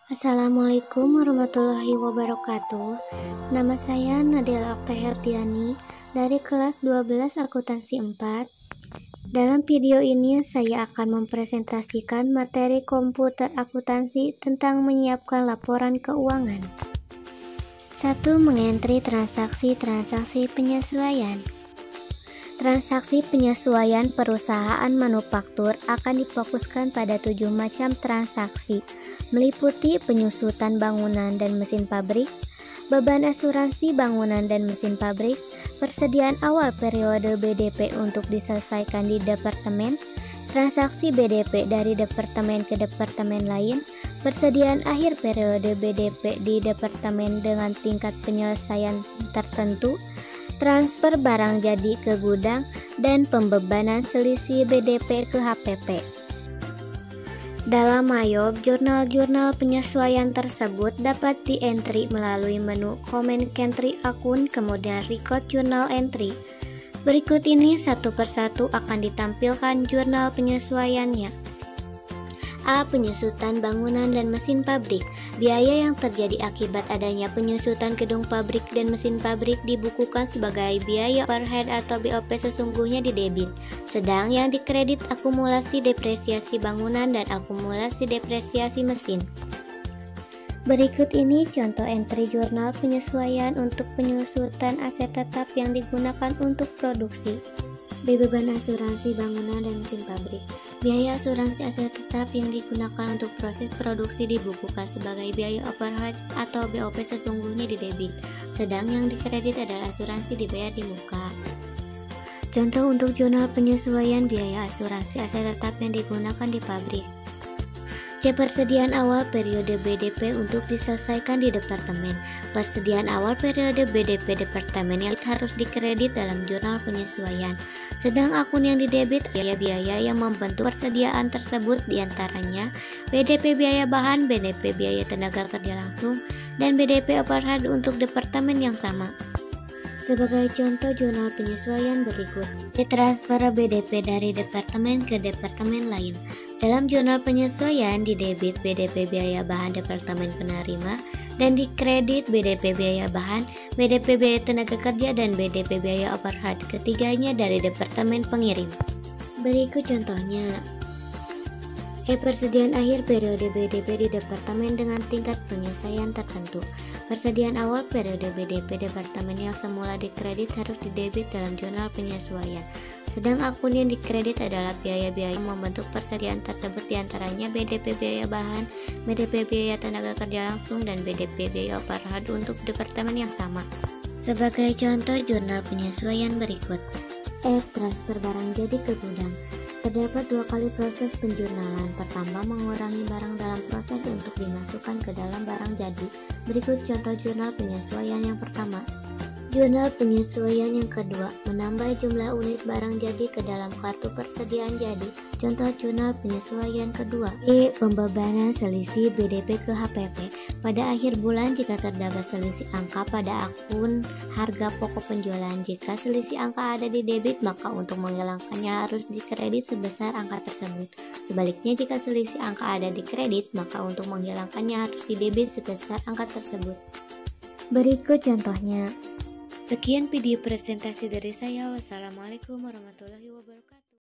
Assalamualaikum warahmatullahi wabarakatuh. Nama saya Nadela Oktahertiani dari kelas 12 akuntansi 4. Dalam video ini saya akan mempresentasikan materi komputer akuntansi tentang menyiapkan laporan keuangan. 1. Mengentri transaksi penyesuaian. Transaksi penyesuaian perusahaan manufaktur akan difokuskan pada 7 macam transaksi, meliputi penyusutan bangunan dan mesin pabrik, beban asuransi bangunan dan mesin pabrik, persediaan awal periode BDP untuk diselesaikan di departemen, transaksi BDP dari departemen ke departemen lain, persediaan akhir periode BDP di departemen dengan tingkat penyelesaian tertentu, transfer barang jadi ke gudang, dan pembebanan selisih BDP ke HPP. Dalam Mayob, jurnal-jurnal penyesuaian tersebut dapat di-entry melalui menu Comment Entry akun, kemudian Record Journal Entry. Berikut ini satu persatu akan ditampilkan jurnal penyesuaiannya. A. Penyusutan bangunan dan mesin pabrik. Biaya yang terjadi akibat adanya penyusutan gedung pabrik dan mesin pabrik dibukukan sebagai biaya overhead atau BOP sesungguhnya di debit. Sedang yang dikredit akumulasi depresiasi bangunan dan akumulasi depresiasi mesin. Berikut ini contoh entry jurnal penyesuaian untuk penyusutan aset tetap yang digunakan untuk produksi. B. Beban asuransi bangunan dan mesin pabrik. Biaya asuransi aset tetap yang digunakan untuk proses produksi dibukukan sebagai biaya overhead atau BOP sesungguhnya di debit, sedang yang dikredit adalah asuransi dibayar di muka. Contoh untuk jurnal penyesuaian biaya asuransi aset tetap yang digunakan di pabrik. C. Persediaan awal periode BDP untuk diselesaikan di departemen. Persediaan awal periode BDP departemen yang harus dikredit dalam jurnal penyesuaian. Sedang akun yang didebit biaya-biaya yang membentuk persediaan tersebut, diantaranya BDP biaya bahan, BDP biaya tenaga kerja langsung, dan BDP overhead untuk departemen yang sama. Sebagai contoh jurnal penyesuaian berikut. Transfer BDP dari departemen ke departemen lain. Dalam jurnal penyesuaian didebit BDP biaya bahan departemen penerima dan dikredit BDP biaya bahan, BDP biaya tenaga kerja, dan BDP biaya overhead ketiganya dari departemen pengirim. Berikut contohnya. Persediaan akhir periode BDP di departemen dengan tingkat penyelesaian tertentu. Persediaan awal periode BDP departemen yang semula dikredit harus didebit dalam jurnal penyesuaian. Sedang akun yang dikredit adalah biaya-biaya yang membentuk persediaan tersebut, diantaranya BDP biaya bahan, BDP biaya tenaga kerja langsung, dan BDP biaya overhead untuk departemen yang sama. Sebagai contoh jurnal penyesuaian berikut. Transfer barang jadi ke gudang. Terdapat 2 kali proses penjurnalan. Pertama, mengurangi barang dalam proses untuk dimasukkan ke dalam barang jadi. Berikut contoh jurnal penyesuaian yang pertama. Jurnal penyesuaian yang kedua, menambah jumlah unit barang jadi ke dalam kartu persediaan jadi. Contoh jurnal penyesuaian kedua. Pembebanan selisih BDP ke HPP. Pada akhir bulan jika terdapat selisih angka pada akun harga pokok penjualan. Jika selisih angka ada di debit, maka untuk menghilangkannya harus dikredit sebesar angka tersebut. Sebaliknya jika selisih angka ada di kredit, maka untuk menghilangkannya harus didebit sebesar angka tersebut. Berikut contohnya. Sekian video presentasi dari saya. Wassalamualaikum warahmatullahi wabarakatuh.